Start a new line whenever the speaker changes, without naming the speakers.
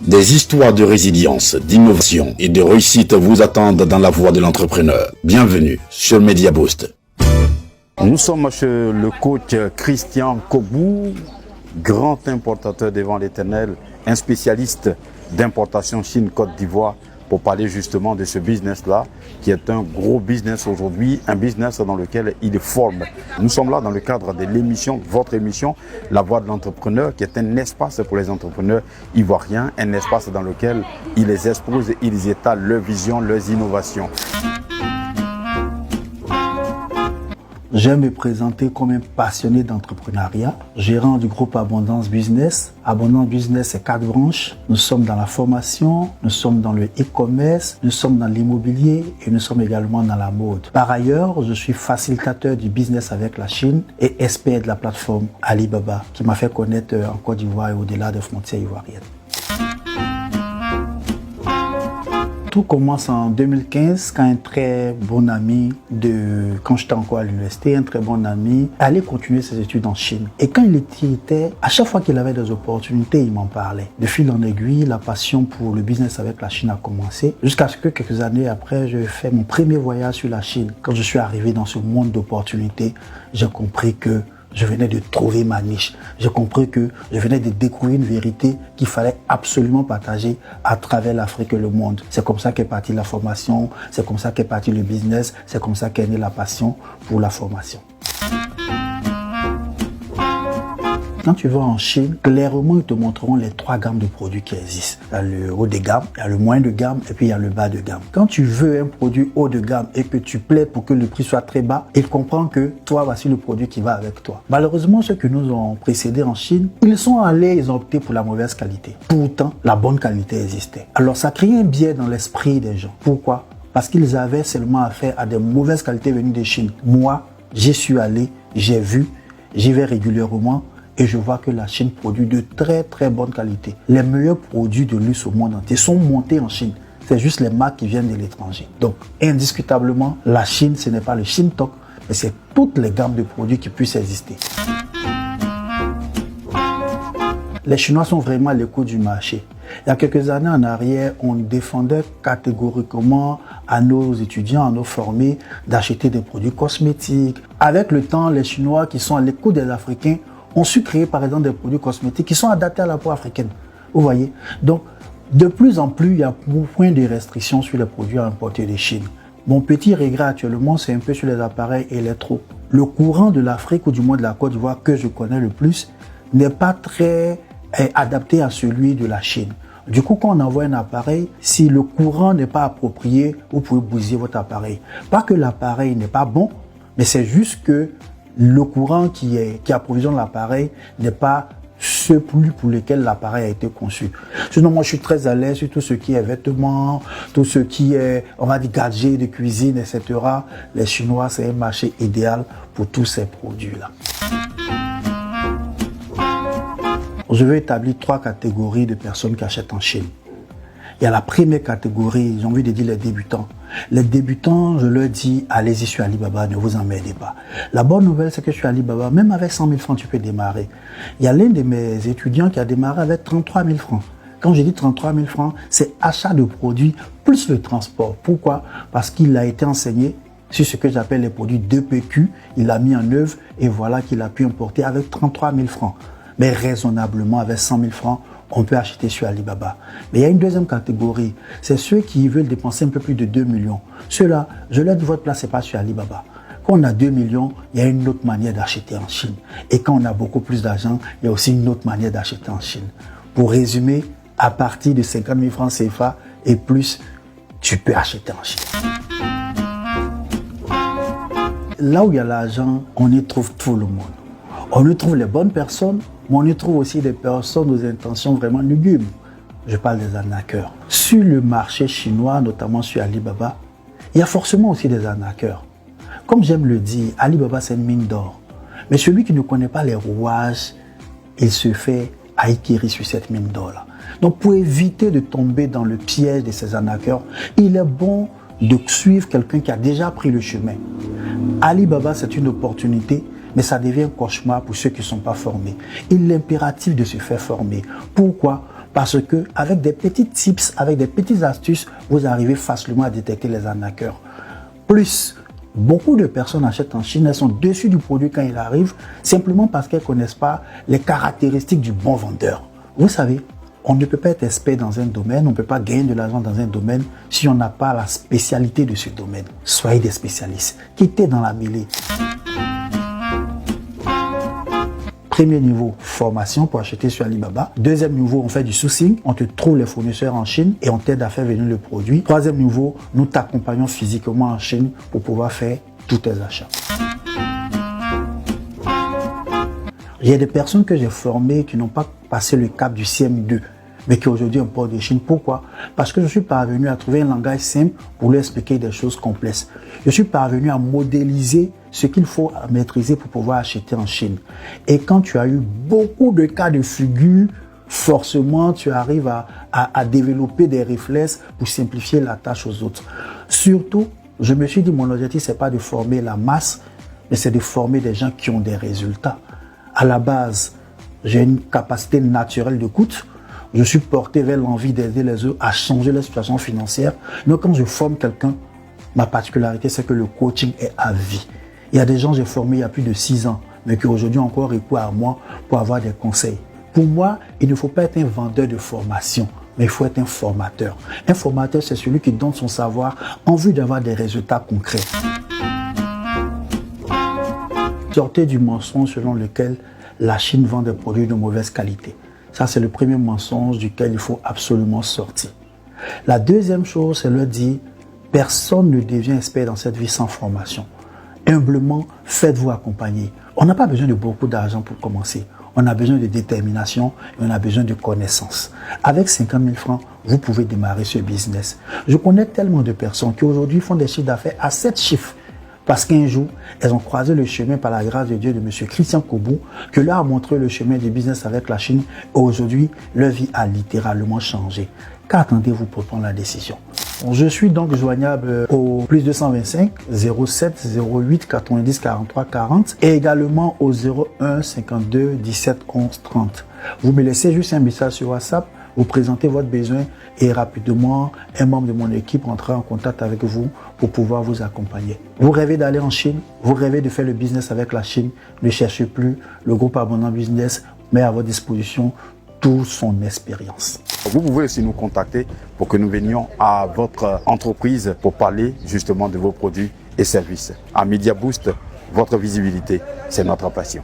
Des histoires de résilience, d'innovation et de réussite vous attendent dans la voie de l'entrepreneur. Bienvenue sur Media Boost. Nous sommes chez le coach Christian Kobou, grand importateur des vents éternels, un spécialiste d'importation Chine-Côte d'Ivoire, pour parler justement de ce business-là, qui est un gros business aujourd'hui, un business dans lequel il forme. Nous sommes là dans le cadre de l'émission, votre émission, La Voix de l'Entrepreneur, qui est un espace pour les entrepreneurs ivoiriens, un espace dans lequel ils les exposent, ils étalent leurs visions, leurs innovations.
J'aime me présenter comme un passionné d'entrepreneuriat, gérant du groupe Abondance Business. Abondance Business, c'est 4 branches. Nous sommes dans la formation, nous sommes dans le e-commerce, nous sommes dans l'immobilier et nous sommes également dans la mode. Par ailleurs, je suis facilitateur du business avec la Chine et expert de la plateforme Alibaba, qui m'a fait connaître en Côte d'Ivoire et au-delà des frontières ivoiriennes. Tout commence en 2015 quand un très bon ami quand j'étais encore à l'université, un très bon ami allait continuer ses études en Chine. Et quand il était, à chaque fois qu'il avait des opportunités, il m'en parlait. De fil en aiguille, la passion pour le business avec la Chine a commencé. Jusqu'à ce que quelques années après, j'ai fait mon premier voyage sur la Chine. Quand je suis arrivé dans ce monde d'opportunités, j'ai compris que je venais de trouver ma niche. J'ai compris que je venais de découvrir une vérité qu'il fallait absolument partager à travers l'Afrique et le monde. C'est comme ça qu'est partie la formation, c'est comme ça qu'est parti le business, c'est comme ça qu'est née la passion pour la formation. Quand tu vas en Chine, clairement, ils te montreront les 3 gammes de produits qui existent. Il y a le haut de gamme, il y a le moyen de gamme et puis il y a le bas de gamme. Quand tu veux un produit haut de gamme et que tu plaides pour que le prix soit très bas, ils comprennent que toi, voici le produit qui va avec toi. Malheureusement, ceux qui nous ont précédés en Chine, ils ont opté pour la mauvaise qualité. Pourtant, la bonne qualité existait. Alors, ça crée un biais dans l'esprit des gens. Pourquoi? Parce qu'ils avaient seulement affaire à des mauvaises qualités venues de Chine. Moi, j'y suis allé, j'ai vu, j'y vais régulièrement. Et je vois que la Chine produit de très très bonne qualité. Les meilleurs produits de luxe au monde entier sont montés en Chine. C'est juste les marques qui viennent de l'étranger. Donc, indiscutablement, la Chine, ce n'est pas le Shintok, mais c'est toutes les gammes de produits qui puissent exister. Les Chinois sont vraiment à l'écoute du marché. Il y a quelques années en arrière, on défendait catégoriquement à nos étudiants, à nos formés, d'acheter des produits cosmétiques. Avec le temps, les Chinois qui sont à l'écoute des Africains ont su créer par exemple des produits cosmétiques qui sont adaptés à la peau africaine. Vous voyez? Donc, de plus en plus, il y a point de restrictions sur les produits importés de Chine. Mon petit regret actuellement, c'est un peu sur les appareils électro. Le courant de l'Afrique ou du moins de la Côte d'Ivoire que je connais le plus n'est pas très adapté à celui de la Chine. Du coup, quand on envoie un appareil, si le courant n'est pas approprié, vous pouvez bousiller votre appareil. Pas que l'appareil n'est pas bon, mais c'est juste que le courant qui approvisionne l'appareil n'est pas ce pour lequel l'appareil a été conçu. Sinon, moi, je suis très à l'aise sur tout ce qui est vêtements, tout ce qui est, on va dire, gadgets de cuisine, etc. Les Chinois, c'est un marché idéal pour tous ces produits-là. Je vais établir 3 catégories de personnes qui achètent en Chine. Il y a la première catégorie, j'ai envie de dire les débutants. Les débutants, je leur dis, allez-y sur Alibaba, ne vous emmerdez pas. La bonne nouvelle, c'est que sur Alibaba, même avec 100 000 francs, tu peux démarrer. Il y a l'un de mes étudiants qui a démarré avec 33 000 francs. Quand je dis 33 000 francs, c'est achat de produits plus le transport. Pourquoi? Parce qu'il a été enseigné sur ce que j'appelle les produits 2PQ. Il l'a mis en œuvre et voilà qu'il a pu importer avec 33 000 francs. Mais raisonnablement, avec 100 000 francs, on peut acheter sur Alibaba. Mais il y a une deuxième catégorie, c'est ceux qui veulent dépenser un peu plus de 2 millions. Ceux-là, je leur dis, votre place, c'est pas sur Alibaba. Quand on a 2 millions, il y a une autre manière d'acheter en Chine. Et quand on a beaucoup plus d'argent, il y a aussi une autre manière d'acheter en Chine. Pour résumer, à partir de 50 000 francs CFA et plus, tu peux acheter en Chine. Là où il y a l'argent, on y trouve tout le monde. On y trouve les bonnes personnes, mais on y trouve aussi des personnes aux intentions vraiment lugubres. Je parle des arnaqueurs. Sur le marché chinois, notamment sur Alibaba, il y a forcément aussi des arnaqueurs. Comme j'aime le dire, Alibaba c'est une mine d'or. Mais celui qui ne connaît pas les rouages, il se fait haïkier sur cette mine d'or-là. Donc pour éviter de tomber dans le piège de ces arnaqueurs, il est bon de suivre quelqu'un qui a déjà pris le chemin. Alibaba c'est une opportunité, mais ça devient un cauchemar pour ceux qui ne sont pas formés. Il est impératif de se faire former. Pourquoi? Parce que avec des petits tips, avec des petites astuces, vous arrivez facilement à détecter les arnaqueurs. Plus, beaucoup de personnes achètent en Chine, elles sont déçues du produit quand il arrive, simplement parce qu'elles ne connaissent pas les caractéristiques du bon vendeur. Vous savez, on ne peut pas être expert dans un domaine, on ne peut pas gagner de l'argent dans un domaine si on n'a pas la spécialité de ce domaine. Soyez des spécialistes, quittez dans la mêlée. Premier niveau, formation pour acheter sur Alibaba. Deuxième niveau, on fait du sourcing. On te trouve les fournisseurs en Chine et on t'aide à faire venir le produit. Troisième niveau, nous t'accompagnons physiquement en Chine pour pouvoir faire tous tes achats. Il y a des personnes que j'ai formées qui n'ont pas passé le cap du CM2, mais qui aujourd'hui importent de Chine. Pourquoi? Parce que je suis parvenu à trouver un langage simple pour leur expliquer des choses complexes. Je suis parvenu à modéliser ce qu'il faut maîtriser pour pouvoir acheter en Chine. Et quand tu as eu beaucoup de cas de figure, forcément, tu arrives à développer des réflexes pour simplifier la tâche aux autres. Surtout, je me suis dit, mon objectif, c'est pas de former la masse, mais c'est de former des gens qui ont des résultats. À la base, j'ai une capacité naturelle d'écoute. Je suis porté vers l'envie d'aider les autres à changer leur situation financière. Donc, quand je forme quelqu'un, ma particularité, c'est que le coaching est à vie. Il y a des gens que j'ai formés il y a plus de 6 ans, mais qui aujourd'hui ont encore recours à moi pour avoir des conseils. Pour moi, il ne faut pas être un vendeur de formation, mais il faut être un formateur. Un formateur, c'est celui qui donne son savoir en vue d'avoir des résultats concrets. Sortez du mensonge selon lequel la Chine vend des produits de mauvaise qualité. Ça, c'est le premier mensonge duquel il faut absolument sortir. La deuxième chose, c'est leur dire, personne ne devient expert dans cette vie sans formation. Humblement, faites-vous accompagner. On n'a pas besoin de beaucoup d'argent pour commencer. On a besoin de détermination et on a besoin de connaissances. Avec 50 000 francs, vous pouvez démarrer ce business. Je connais tellement de personnes qui aujourd'hui font des chiffres d'affaires à 7 chiffres. Parce qu'un jour, elles ont croisé le chemin par la grâce de Dieu de M. Christian Kogbou, que leur a montré le chemin du business avec la Chine. Et aujourd'hui, leur vie a littéralement changé. Qu'attendez-vous pour prendre la décision? Je suis donc joignable au plus 225 07 08 90 43 40 et également au 01 52 17 11 30. Vous me laissez juste un message sur WhatsApp, vous présentez votre besoin et rapidement, un membre de mon équipe entrera en contact avec vous pour pouvoir vous accompagner. Vous rêvez d'aller en Chine, vous rêvez de faire le business avec la Chine, ne cherchez plus, le groupe Abondant Business met à votre disposition toute son expérience.
Vous pouvez aussi nous contacter pour que nous venions à votre entreprise pour parler justement de vos produits et services. À Media Boost, votre visibilité, c'est notre passion.